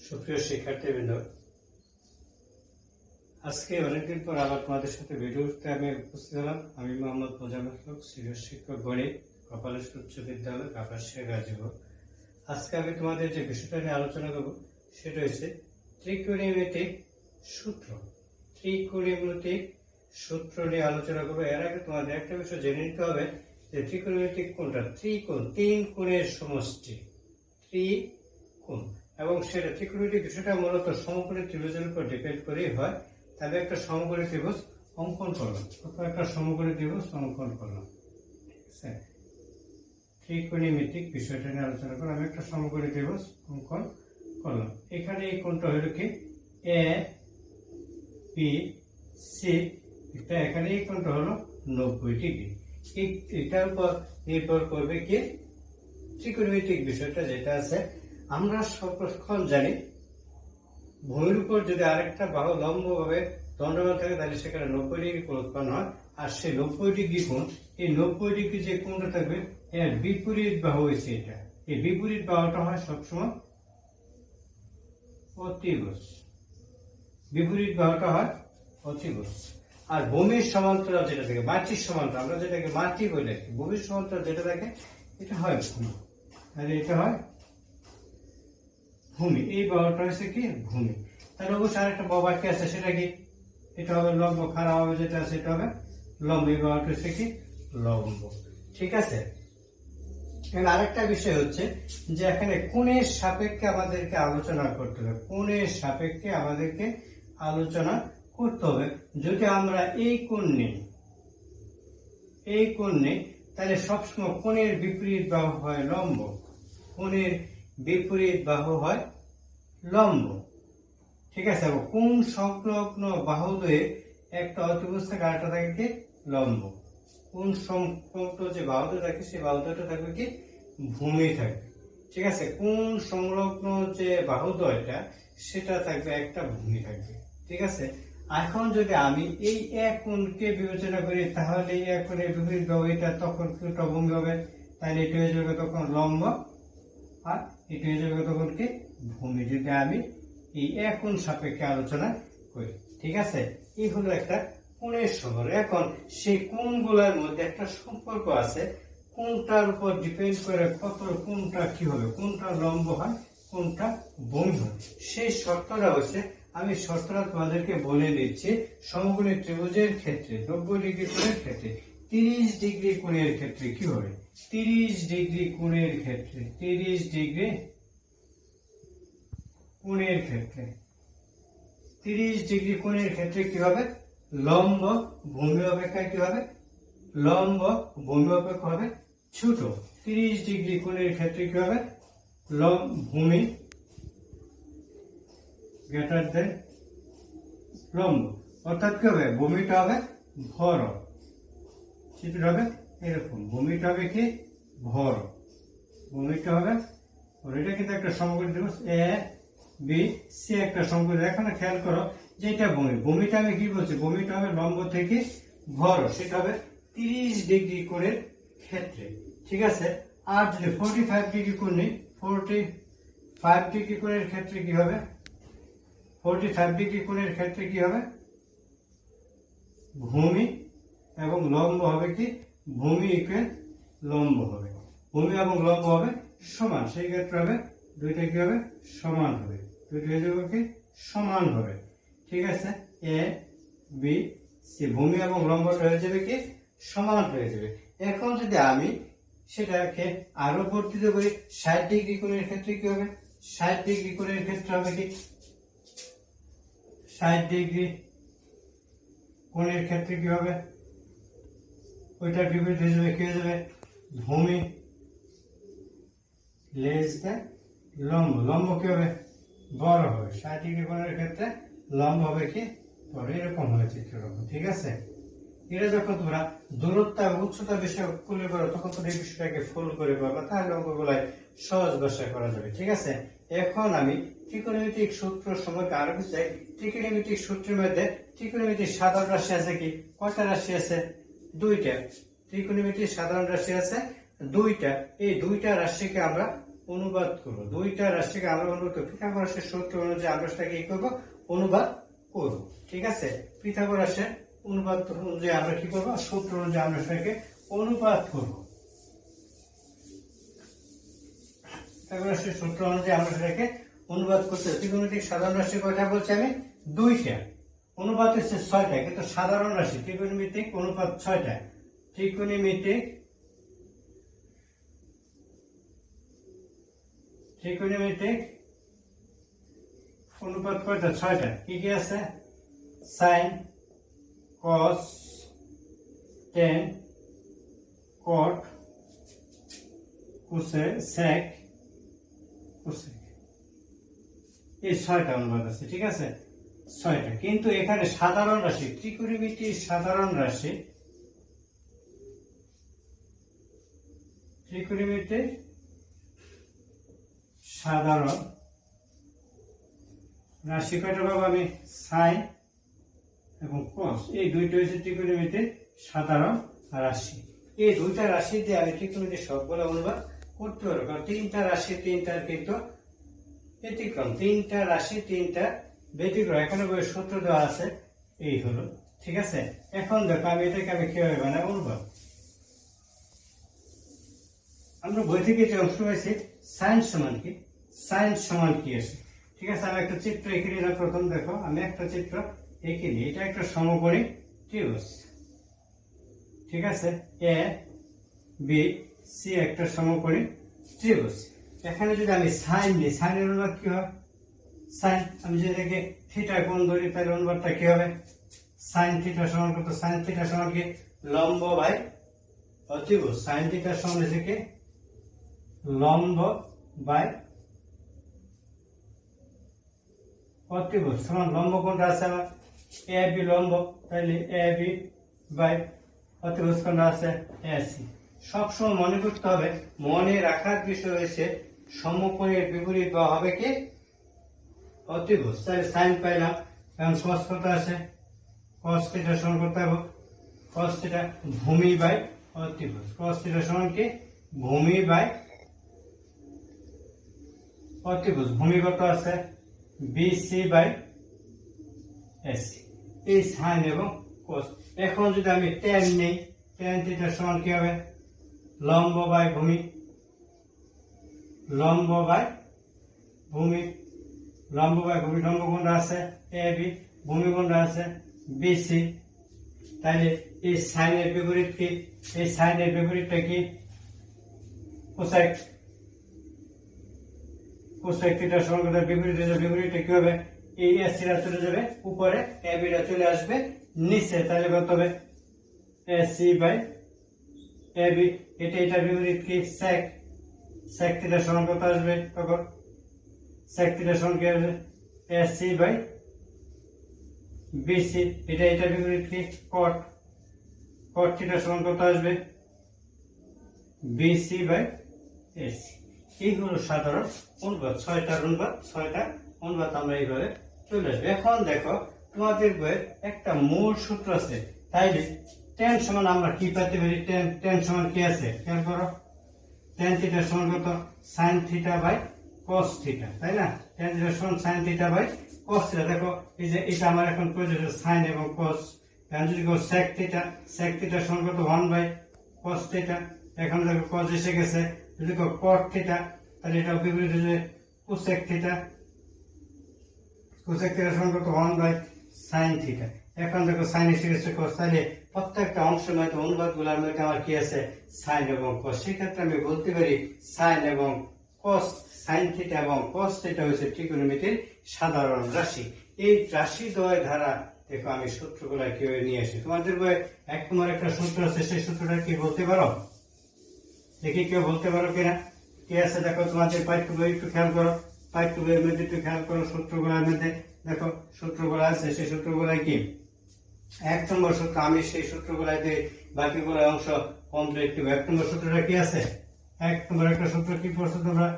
সুপ্রিয় শিক্ষার্থীবৃন্দ, আজকে অনেকদিন পর আবার তোমাদের সাথে ভিডিওতে আমি উপস্থিত হলাম। আমি মোহাম্মদ মোজাম্মেল হক, সিনিয়র শিক্ষক গণিত, কপালেশ্বর উচ্চ বিদ্যালয়, কাপাসিয়া, গাজীপুর। আজকে আমি তোমাদের যে বিষয়টা নিয়ে আলোচনা করব সেটা হচ্ছে ত্রিকোণমিতিক সূত্র। ত্রিকোণমিতিক সূত্র নিয়ে আলোচনা করবো। এর আগে তোমাদের একটা বিষয় জেনে নিতে হবে যে ত্রিকোণমিতিক কোণটা ত্রিকোণ, তিন কোণের সমষ্টি ত্রিকোণ, এবং সেটা ত্রিকোণমিতিক বিষয়টা মূলত সমকোণী ত্রিভুজের উপর ডিপেন্ড করেই হয়। তাহলে একটা সমকোণী ত্রিভুজ অঙ্কন করলাম, অথবা একটা সমকোণী ত্রিভুজ অঙ্কন করলাম। ত্রিকোণমিতিক বিষয়টা নিয়ে আলোচনা করলাম। আমি একটা সমকোণী ত্রিভুজ অঙ্কন করলাম। এখানে এই কোণটা হলো কি এ বি সি, এখানে এই কোণটা হলো 90 ডিগ্রি। এটার উপর নির্ভর করবে কি ত্রিকোণমিতিক বিষয়টা যেটা আছে। আমরা সর্বক্ষণ জানি ভূমির উপর যদি আরেকটা বাহু লম্ব ভাবে দণ্ডমান থাকে তাহলে সেখানে 90 ডিগ্রি কোণ উৎপন্ন হয়। আর সেই 90 ডিগ্রি কোণ, এই 90 ডিগ্রি যে কোণটা থাকবে এর বিপরীত বাহু হয়েছে এটা। এই বিপরীত বাহুটা হয় সবসময় অতিভুজ। বিপরীত বাহুটা হয় অতিভুজ। আর ভূমির সমান্তরাল যেটা থাকে, মাটির সমান্তরাল, আমরা যেটাকে মাটি বলে থাকি, ভূমির সমান্তরাল যেটা থাকে এটা হয় ভূমি। তাহলে এটা হয় ভূমি। এই বাহুটা হচ্ছে কি ভূমি। তাহলে অবশ্যই আরেকটা বাহু বাকি আছে, সেটা কি এটা হবে লম্ব। খারাপ হবে যেটা আছে এটা হবে লম্ব। এই বাহুটা হচ্ছে কি লম্ব। ঠিক আছে। এখানে আরেকটা বিষয় হচ্ছে যে এখানে কোণের সাপেক্ষে আমাদেরকে আলোচনা করতে হবে। কোণের সাপেক্ষে আমাদেরকে আলোচনা করতে হবে। যদি আমরা এই কোণ নিই, তাহলে সবসময় কোণের বিপরীত বাহু হয় লম্ব। কোণের বিপরীত বাহু হয় লম্ব। ঠিক আছে। কোণ সংলগ্ন বাহুদ্বয়ে একটা অতিভুজ থাকে, আরেকটা থাকে কি লম্ব। কোণ সংলগ্ন যে বাহুদ্বয় থাকে সেই বাহুদ্বয়টা থাকবে কি ভূমি থাকবে। ঠিক আছে। কোণ সংলগ্ন যে বাহুদ্বয়টা সেটা থাকবে একটা ভূমি থাকবে। ঠিক আছে। এখন যদি আমি এই এক কোণকে বিবেচনা করি তাহলে এই এক কোণের বিপরীত বাহু এটা তখন কোনটা ভূমি হবে, তাহলে এটা হয়ে যাবে তখন লম্ব, আর এটা হয়ে যাবে তখন কি ভূমি, যদি আমি এই এক কোণ সাপেক্ষে আলোচনা করি। ঠিক আছে। এই হলো একটা কোণের সম্পর্ক। এখন সেই কোণগুলোর মধ্যে একটা সম্পর্ক আছে, কোনটার উপর ডিপেন্ড করে কত কোনটা কি হবে, কোনটা লম্ব হয়, কোনটা ভূমি হয়। সেই শর্তটা হচ্ছে, আমি শর্তটা তোমাদেরকে বলে দিচ্ছি। সমকোণী ত্রিভুজের ক্ষেত্রে 90 ডিগ্রি কোণের ক্ষেত্রে 30 ডিগ্রি কোণের ক্ষেত্রে কি হবে, 30 ডিগ্রি কোণের ক্ষেত্রে 30 ডিগ্রি কোণের ক্ষেত্রে 30 ডিগ্রি কোণের ক্ষেত্রে কি হবে, লম্ব ভূমি অপেক্ষা কি হবে, লম্ব ভূমি অপেক্ষা হবে ছোট। 30 ডিগ্রি কোণের ক্ষেত্রে কি হবে, ভূমি গ্রেটার দেন লম্ব। অর্থাৎ কি হবে, ভূমিটা হবে ভর, চিত্রটা হবে এরকম। ভূমিটা হবে কি ভর, ভূমিটা হবে, এটা কিন্তু একটা সমকোণী ত্রিভুজ এ বি সি, একটা সমকোণী। এখন খেয়াল করো যে এটা ভূমি, ভূমিটা আমি কি বলছি, ভূমিটা হবে লম্ব থেকে ভর, সেটা হবে 30 ডিগ্রি কোণের ক্ষেত্রে। ঠিক আছে। আর যদি 45 ডিগ্রি কোণ নেই, 45 ডিগ্রি কোণের ক্ষেত্রে কি হবে, 45 ডিগ্রি কোণের ক্ষেত্রে কি হবে, ভূমি এবং লম্ব হবে কি, ভূমি ইকুয়াল লম্ব হবে, ভূমি এবং লম্ব হবে সমান। সেই ক্ষেত্রে হবে দুইটা কি হবে সমান হবে, দুইটা হয়ে যাবে কি সমান হবে। ঠিক আছে। এ বি সি, ভূমি এবং লম্বটা হয়ে যাবে কি সমান হয়ে যাবে। এখন যদি আমি সেটাকে আরো বর্ধিত করি, 60 ডিগ্রি কোণের ক্ষেত্রে কি হবে, 60 ডিগ্রি কোণের ক্ষেত্রে হবে কি, 60 ডিগ্রি কোণের ক্ষেত্রে কি হবে, ওইটার বিপরীত হয়ে যাবে কি হয়ে যাবে, ভূমি লেস দেন লম্ব। লম্ব কি হবে বড় হবে, 60 ডিগ্রি কোণের ক্ষেত্রে লম্ব হবে কি বড়। এরকম হবে চিত্ররকম। ঠিক আছে। এটা যখন তোমরা দূরত্ব এবং উচ্চতা বিষয় করলে করো তখন তোমরা এই বিষয়টাকে ফুল করে পারবা, তাহলে অঙ্কগুলাই সহজ ভাষায় করা যাবে। ঠিক আছে। এখন আমি ত্রিকোণমিতিক সূত্র সম্পর্কে আরো কিছু চাই। ত্রিকোণমিতিক সূত্রের মধ্যে ত্রিকোণমিতিক সাধারণ রাশি আছে কি, কয়টা রাশি আছে, দুইটা। ত্রিকোণমিতিক সাধারণ রাশি আছে দুইটা। এই দুইটা রাশিকে আমরা অনুবাদ করবো, দুইটা রাশিকে আমরা অনুবাদ করবো পিথাগোরাসের সূত্র অনুযায়ী আমরা সেটাকে কি করবো, অনুবাদ করবো। ঠিক আছে, পিথাগোরাসের অনুবাদ অনুযায়ী আমরা কি করবো, সূত্র অনুযায়ী আমরা সেটাকে অনুবাদ করবো। পিথাগোরাসের সূত্র অনুযায়ী আমরা সেটাকে অনুবাদ করতে ত্রিকোণমিতিক সাধারণ রাশি কয়টা বলছি আমি, দুইটা। অনুপাত হচ্ছে 6টা, কিন্তু সাধারণ রাশি ত্রিকোণমিতিক অনুপাত 6টা। ত্রিকোণমিতিক অনুপাত কয়টা, 6টা। কি কি আছে, সাইন, কস, টেন, কট, কোসেক, সেক, কোসেক, এই 6টা অনুপাত আছে। ঠিক আছে, 6টা। কিন্তু এখানে সাধারণ রাশি, ত্রিকোণমিতির সাধারণ রাশি, ত্রিকোণমিতির সাধারণ রাশি কয়টা পাবো আমি, সাইন এবং কস, এই দুইটা হচ্ছে ত্রিকোণমিতির সাধারণ রাশি। এই দুইটা রাশি দিয়ে আমি ত্রিকোণমিতির সবগুলো অনুবাদ করতে পারবো, কারণ তিনটা রাশি তিনটার কিন্তু ব্যতিক্রম, তিনটা রাশি তিনটা ব্যতিক্রম। এখানে বইয়ের সূত্র দেওয়া আছে, এই হলো। ঠিক আছে, এখন দেখো আমি এটাকে আমি কিভাবে বানাবো অনুবাদ। আমরা বই থেকে যে অংশ পাইছি সাইন সমান কি, সাইন সমান কি আসে। ঠিক আছে, আমি একটা চিত্র এঁকে নিলাম। প্রথম দেখো আমি একটা চিত্র এঁকে নিই, এটা একটা সমকোণী ত্রিভুজ। ঠিক আছে, এ বি সি একটা সমকোণী ত্রিভুজ। এখানে যদি আমি সাইন নিই, সাইনের অনুবাদ কি হয়, সাইন, আমি যদি এটাকে থিটা কোণ ধরি তাহলে অনুবাদটা কি হবে, সাইন থিটা সমান কত, সাইন থিটা সমান কি, লম্ব বাই অতিভুজ। সাইন থিটা সমান হচ্ছে কি, লম্ব বাই অতিভুজ সমান লম্ব কোণটা আছে আমার এ বি লম্ব, তাহলে এ বি বাই অতিভুজ কোণটা আছে এসি। সবসময় মনে করতে হবে, মনে রাখার বিষয় হয়েছে সমকোণের বিপরীত বা হবে কি অতিভুজ। তাহলে সাইন পাইলাম, এখন কস কত আছে, কস থিটা সমান করতে হবে, কস থিটা ভূমি বাই অতিভুজ। কস থিটা সমান কি, ভূমি বাই অতিভুজ। ভূমি কত আছে, বিসি বাই এসি। এই সাইন এবং কোস। এখন যদি আমি ট্যান নেই, ট্যান থিটা সমান কি হবে, লম্ব বাই ভূমি, লম্ব বাই ভূমি, লম্ব বাই ভূমি। লম্ব কোণটা আছে এ বি, ভূমি কোণটা আছে বিসি। তাহলে এই সাইনের বিপরীত কি, এই সাইনের বিপরীতটা কি, কোসেক। কোসেক থিটা সমান কত, বিপরীতটা কি হবে, এই এসিটা চলে যাবে উপরে, এ বিটা চলে আসবে নিচে। তাহলে কত হবে, এসি বাই এ বি। এটার বিপরীত কি, সেক। সেক থিটা সমান কত আসবে, তখন সেক থিটা সমান কি আসবে, এসি বাই বিসি। এটার বিপরীত কি, কট। কট থিটা সমান কত আসবে, বিসি বাই এসি। এই হলো সাধারণ অনুপাত, 6টা অনুপাত, 6টা অনুপাত আমরা এইভাবে চলে আসবে। এখন দেখো তোমাদের বইয়ের একটা মূল সূত্র আছে, তাইলে টেন সমান আমরা কি পেতে পারি, টেন সমান কি আছে খেয়াল করো, টেন থিটা সমান কত, sine theta by cos theta, তাই না। টেন থিটা সমান sine theta by cos theta. দেখো এই যে এটা আমার এখন প্রয়োজন সাইন এবং কস। এখন যদি সেক থিটা, সেক থিটা সমান কত, 1 বাই কস থিটা। এখন দেখো কস এসে গেছে, যদি কট থিটা তাহলে এটা বিপরীত হচ্ছে কোসেক থিটা, কোসেক থিটা সমান কত, 1 বাই সাইন থিটা। এখন দেখো সাইন এসে গেছে কস, তাহলে প্রত্যেকটা অংশের মধ্যে অনুপাত গুলার মধ্যে আমার কি আছে, সাইন এবং কস। সেক্ষেত্রে আমি বলতে পারি সাইন এবং কস, সাইন থিটা এবং কস থিটা হচ্ছে ত্রিকোণমিতির সাধারণ রাশি। এই রাশি দ্বয় ধারা দেখো আমি সূত্রগুলা কিভাবে নিয়ে আসি। তোমাদের বইয়ে তোমার একটা সূত্র আছে, সেই সূত্রটা কি বলতে পারো, দেখি কেউ বলতে পারো কিনা, কি আছে দেখো তোমাদের পাঠ্য বই একটু খেয়াল করো, পাঠ্য বইয়ের মধ্যে একটু খেয়াল করো, সূত্রগুলোর মধ্যে দেখো সূত্রগুলো আছে, সেই সূত্রগুলাই কি, 1 নম্বর সূত্র। আমি সেই সূত্রগুলাই দিয়ে বাকিগুলো অংশ কমপ্লিট করবো। 1 নম্বর সূত্রটা কি আছে, 1 নম্বর একটা সূত্র কি পড়ছো তোমরা,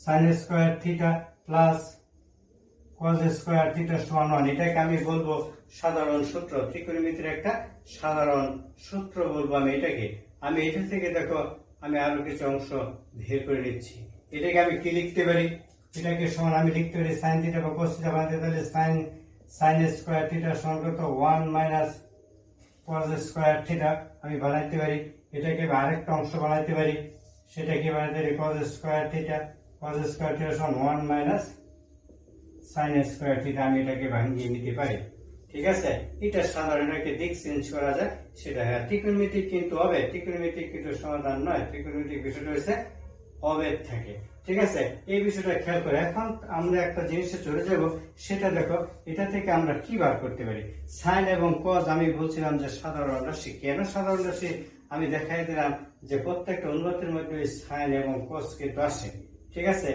sine square theta plus cos square theta সমান 1। এটাকে আমি বলবো সাধারণ সূত্র, ত্রিকোণমিতির একটা সাধারণ সূত্র বলবো আমি এটাকে। আমি এটা থেকে দেখো আমি আরো কিছু অংশ বের করে নিচ্ছি। এটাকে আমি কি লিখতে পারি, এটাকে সমান আমি লিখতে পারি সাইন থিটা বা কস থিটা বানাতে, তাহলে সাইন স্কয়ার থিটা সমান কত 1 মাইনাস কস স্কয়ার থিটা আমি বানাইতে পারি। এটাকে আরেকটা অংশ বানাইতে পারি, সেটা কি বানাইতে পারি কস স্কয়ার থিটা সমান 1 মাইনাস সাইন স্কয়ার থিটা, আমি এটাকে ভাঙিয়ে নিতে পারি। ঠিক আছে, এটা সাধারণ একটা দিক চেঞ্জ করা যায় সেটা। হ্যাঁ, ত্রিকোণমিতিক কিন্তু অবেদ, ত্রিকোণমিতিক কিন্তু সমাধান নয়, ত্রিকোণমিতিক বিষয়টা হচ্ছে অবেদ থাকে। ঠিক আছে, এই বিষয়টা খেয়াল করে এখন আমরা একটা জিনিসে চলে যাব, সেটা দেখো এটা থেকে আমরা কি বার করতে পারি। সাইন এবং কজ আমি বলছিলাম যে সাধারণ রাশি, কেন সাধারণ রাশি আমি দেখাই দিলাম যে প্রত্যেকটা অনুপাতের মধ্যে সাইন এবং কজ কিন্তু আসে। ঠিক আছে,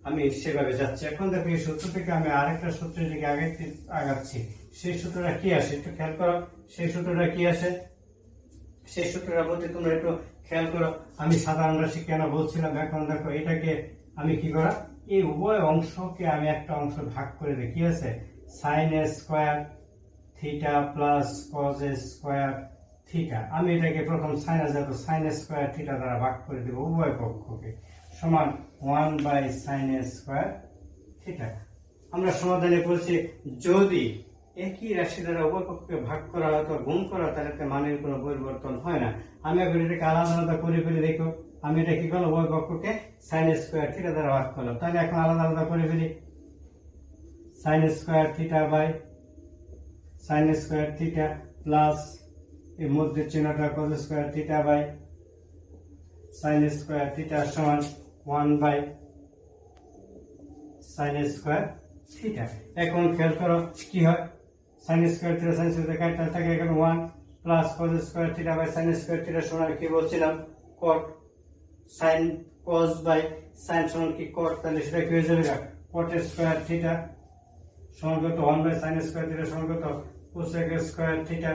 আমি সেভাবে যাচ্ছি। এখন দেখো এই সূত্র থেকে আমি আরেকটা সূত্রের দিকে আগাচ্ছি। সেই সূত্রটা কি আসে একটু খেয়াল করো, সেই সূত্রটা কি আসে, সেই সূত্রটা বলতে তোমরা একটু খেয়াল করো। আমি সাধারণ রাশি কেন বলছিলাম, এখন দেখো এটাকে আমি কি করা, এই উভয় অংশকে আমি একটা অংশ ভাগ করে দিই, কি আছে sign square theta plus cos square theta, আমি এটাকে প্রথম সাইন স্কয়ার থিটা দ্বারা ভাগ করে দেব উভয় পক্ষকে, সমান 1 বাই সাইন স্কয়ার থিটা। আমরা সমাধানে বলছি যদি একই রাশি দ্বারা উভয় পক্ষকে ভাগ করা হয় অথবা গুণ করা হয় তাহলে মানের কোনো পরিবর্তন হয় না। আমি এখন এটাকে আলাদা আলাদা করে ফেলে দেখো, আমি এটা কি করলাম উভয় পক্ষকে সাইন স্কয়ার থিটা দ্বারা ভাগ করলাম, তাহলে এখন আলাদা আলাদা করে ফেলি। Sine square theta by sine square theta plus এর মধ্যে চিহ্নটা cos square theta by sine square theta সমান 1 বাই সাইন স্কয়ার থিটা। এখন খেয়াল করো কি হয়, sine square theta sine square কাটা থাকে, এখন 1 plus cos square theta by sine square theta সমান কি বলছিলাম cot, sine cos by sine সমান কি কট, তাহলে সেটা কি হয়ে যাবে কট স্কয়ার থিটা সমান কত 1 বাই সাইন স্কয়ার থিটা সমান কত cosec square theta,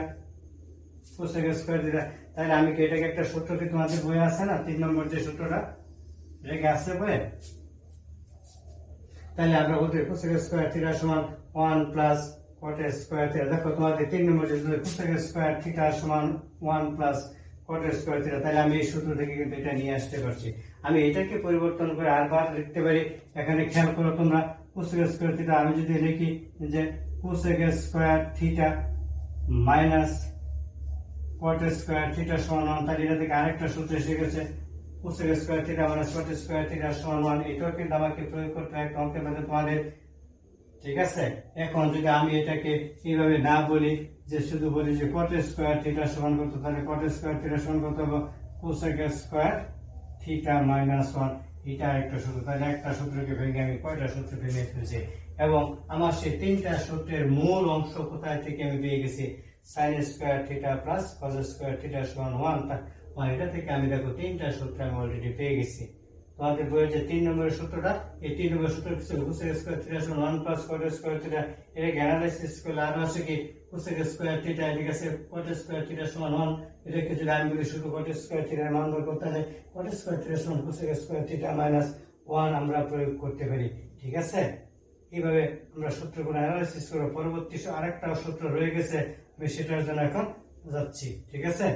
cosec square theta. তাহলে আমি কি এটাকে একটা সূত্র কি তোমাদের বইয়ে আছে না 3 নম্বর যে সূত্রটা, এটাকে আছে বইয়ে, তাহলে আমরা বলতে কোসেক স্কয়ার থিটা সমান 1 প্লাস কট স্কয়ার থিটা। দেখো তোমাদের 3 নম্বর যে কোসেক স্কয়ার থিটা সমান 1 প্লাস কট স্কয়ার থিটা, তাহলে আমি এই সূত্র থেকে কিন্তু এটা নিয়ে আসতে পারছি। আমি এটাকে পরিবর্তন করে আরবার লিখতে পারি। এখানে খেয়াল করো তোমরা, কোসেক স্কয়ার থিটা আমি যদি লিখি যে কোসেক স্কয়ার থিটা মাইনাস কট স্কয়ার থিটা সমান 1, তাহলে এটা থেকে আরেকটা সূত্র এসে গেছে কোসেক স্কয়ার থিটা মাইনাস কট স্কয়ার থিটা সমান 1, এটাও কিন্তু আমাকে প্রয়োগ করতে হয় একটা অঙ্কের মধ্যে তোমাদের। ঠিক আছে, এখন যদি আমি এটাকে এইভাবে না বলি, যে শুধু বলি যে কট স্কয়ার থিটা সমান কত, তাহলে কট স্কয়ার থিটা সমান কত হবে কোসেক স্কয়ার থিটা মাইনাস 1, এটা একটা সূত্র। তাহলে একটা সূত্রকে ভেঙে আমি কয়টা সূত্র ভেঙে ফেলছি, এবং আমার সেই 3টা সূত্রের মূল অংশ কোথায় থেকে আমি পেয়ে গেছি sign square theta plus cos square theta সমান 1, এটা থেকে আমি দেখো 3টা সূত্র আমি অলরেডি পেয়ে গেছি। তোমাদের বইয়ের যে 3 নম্বরের সূত্রটা, এই 3 নম্বরের সূত্র কি ছিল কোসেক স্কয়ার থিটা সমান 1 প্লাস কট স্কয়ার থিটা, এটাকে অ্যানালাইসিস করলে আরো আসে কি কোসেক স্কয়ার থিটা, এদিকে আছে কট স্কয়ার থিটা সমান 1, এটাকে যদি আমি বলি শুধু কট স্কয়ার থিটার মান বের করতে, তাহলে কট স্কয়ার থিটা সমান কোসেক স্কয়ার থিটা মাইনাস 1 আমরা প্রয়োগ করতে পারি। ঠিক আছে, এইভাবে আমরা সূত্রগুলো অ্যানালাইসিস করে পরবর্তী আরেকটা সূত্র রয়ে গেছে, আমি সেটার জন্য এখন যাচ্ছি। ঠিক আছে,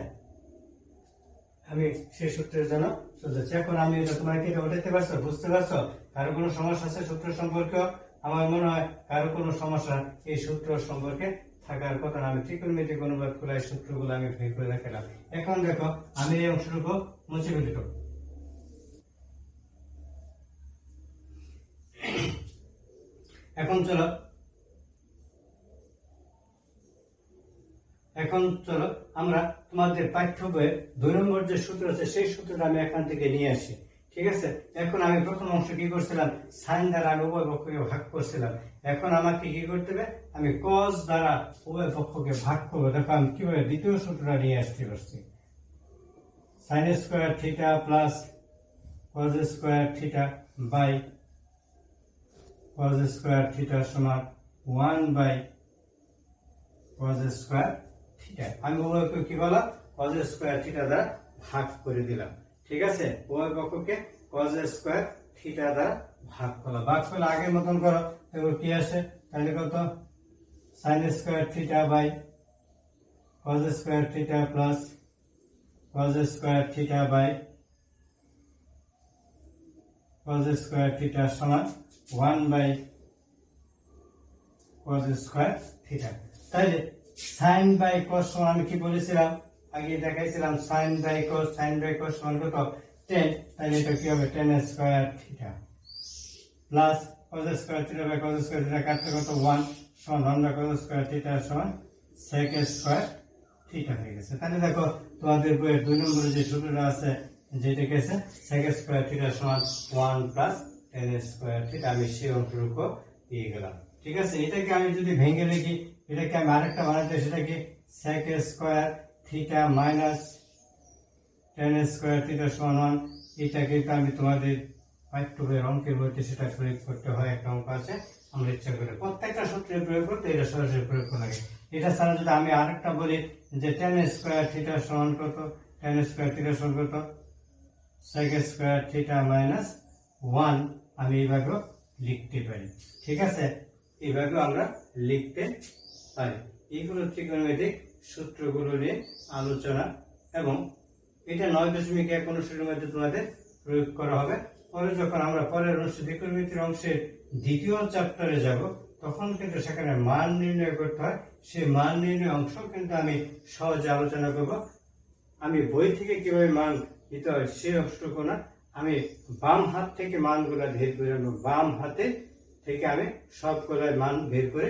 আমি সেই সূত্রের জন্য চলে যাচ্ছি। এখন আমি এটা তোমরা কি এটা উঠাইতে পারছো, বুঝতে পারছো? কারো কোনো সমস্যা আছে সূত্র সম্পর্কে? আমার মনে হয় কারো কোনো সমস্যা এই সূত্র সম্পর্কে থাকার কথা না। আমি ত্রিকোণমিতিক অনুবাদ করে এই সূত্রগুলো আমি বের করে রাখলাম। এখন দেখো আমি এই অংশটুকু মুছে ফেলি। এখন চলো আমরা তোমাদের পাঠ্য বইয়ের 2 নম্বর যে সূত্র আছে সেই সূত্রটা আমি এখান থেকে নিয়ে আসি। ঠিক আছে, এখন আমি প্রথম অংশ কি করছিলাম সাইন দ্বারা আমি উভয় পক্ষকে ভাগ করছিলাম, এখন আমাকে কি করতে হবে আমি কজ দ্বারা উভয় পক্ষকে ভাগ করবো। দেখো আমি কিভাবে দ্বিতীয় সূত্রটা নিয়ে আসতে পারছি, sine square theta plus cos square theta by cos square theta সমান 1 বাই কজ স্কয়ার থিটা। আমি উভয়কে কি বললাম কজ স্কয়ার থিটা দ্বারা ভাগ করে দিলাম। ঠিক আছে, উভয় পক্ষকে কজ স্কয়ার থিটা দ্বারা ভাগ করলাম। ভাগ করলে আগের মতন করো, এবার কি আসে তাহলে কত sine square theta by cos square theta plus cos square theta by cos square theta সমান 1 বাই cos স্কয়ার থিটা। তাহলে sin বাই cos সমান আমি কি বলেছিলাম, আগে দেখাইছিলাম sin বাই cos সমান কত 10। তাহলে এটা কি হবে tan square theta plus cos square theta by cos square theta কাটতে কত 1 সমান 1 বাই cos স্কয়ার থিটা সমান sec স্কয়ার থিটা হয়ে গেছে। তাহলে দেখো তোমাদের বইয়ের 2 নম্বরে যে সূত্রটা আছে যেটা গেছে sec স্কয়ার থিটা সমান 1 প্লাস tan স্কয়ার থিটা, আমি সেই অঙ্কটুকু পেয়ে গেলাম। ঠিক আছে, এটাকে আমি যদি ভেঙে লিখি, এটাকে আমি আরেকটা বানাতে, সেটা কি sec square theta minus tan square theta সমান 1। এটা কিন্তু আমি তোমাদের পাঠ্যবইয়ের অঙ্কের বইতে সেটা প্রয়োগ করতে হয়, একটা অঙ্ক আছে, আমরা ইচ্ছা করে প্রত্যেকটা সূত্রে প্রয়োগ করতে এটা সরাসরি প্রয়োগ করা লাগে। এটা ছাড়া যদি আমি আরেকটা বলি যে tan স্কয়ার থিটা সমান কত, tan স্কয়ার থিটা সমান কত sec স্কয়ার থিটা মাইনাস 1, আমি এইভাবে লিখতে পারি। ঠিক আছে, এইভাবে আমরা লিখতে পারি। এইগুলো ত্রিকোণমিতিক সূত্রগুলো নিয়ে আলোচনা, এবং এটা 9.1 অনুশীলনের মধ্যে তোমাদের প্রয়োগ করা হবে। পরে যখন আমরা পরের ত্রিকোণমিতির অংশের দ্বিতীয় চ্যাপ্টারে যাব, তখন কিন্তু সেখানে মান নির্ণয় করতে হয়। সেই মান নির্ণয় অংশ কিন্তু আমি সহজে আলোচনা করব। আমি বই থেকে কিভাবে মান দিতে হয় সেই অংশটুকু না, আমি বাম হাত থেকে মানগুলো বের করে আনবো, বাম হাতে থেকে আমি সবগুলোর মান বের করে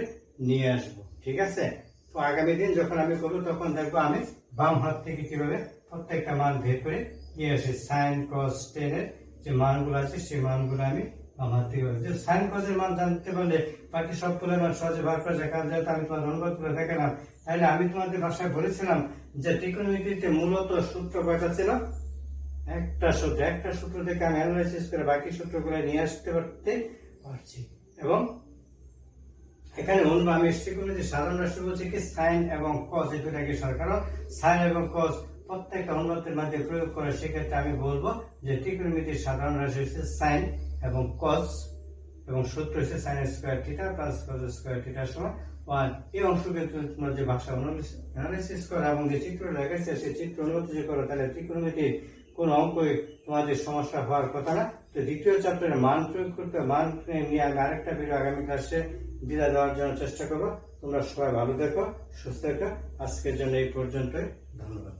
নিয়ে আসব। ঠিক আছে, তো আগামী দিন যখন আমি করবো তখন দেখবো আমি বাম হাত থেকে কিভাবে প্রত্যেকটা মান বের করে নিয়ে আসি। সাইন কস টেন এর যে মানগুলো আছে সেই মানগুলো আমি বাম হাত থেকে যে সাইন কসের মান জানতে পারলে বাকি সবগুলোর মান সহজে বার করা যায়। কারণ যেহেতু আমি তোমার অনুবাদ করে দেখালাম, তাহলে আমি তোমাদের ভাষায় বলেছিলাম যে ত্রিকোণমিতিতে মূলত সূত্র কয়টা ছিল, একটা সূত্র থেকে আমি অ্যানালাইসিস করে বাকি সূত্রগুলো নিয়ে আসতে পারছি। এবং এখানে আমি ত্রিকোণমিতির সাধারণ রাশি বলছি কি সাইন এবং কস, এই দুটাকে সর, কারণ সাইন এবং কস প্রত্যেকটা অনুপাতের মধ্যে প্রয়োগ করে। সেক্ষেত্রে আমি বলবো যে ত্রিকোণমিতির সাধারণ রাশি হচ্ছে সাইন এবং কস, এবং সূত্র হচ্ছে sign square theta plus cos square theta সমান 1। এই অংশকে তোমরা যে ভাষা অ্যানালাইসিস করো এবং যে চিত্র লেগেছে সেই চিত্র অনুমতি যে করো, তাহলে ত্রিকোণমিতির কোন অঙ্কে তোমাদের সমস্যা হওয়ার কথা না। তো দ্বিতীয় চ্যাপ্টারে মান প্রয়োগ করতে, মান নিয়ে আমি আরেকটা ভিডিও আগামী ক্লাসে বিদায় দেওয়ার জন্য চেষ্টা করবো। তোমরা সবাই ভালো থেকো, সুস্থ থেকো। আজকের জন্য এই পর্যন্তই, ধন্যবাদ।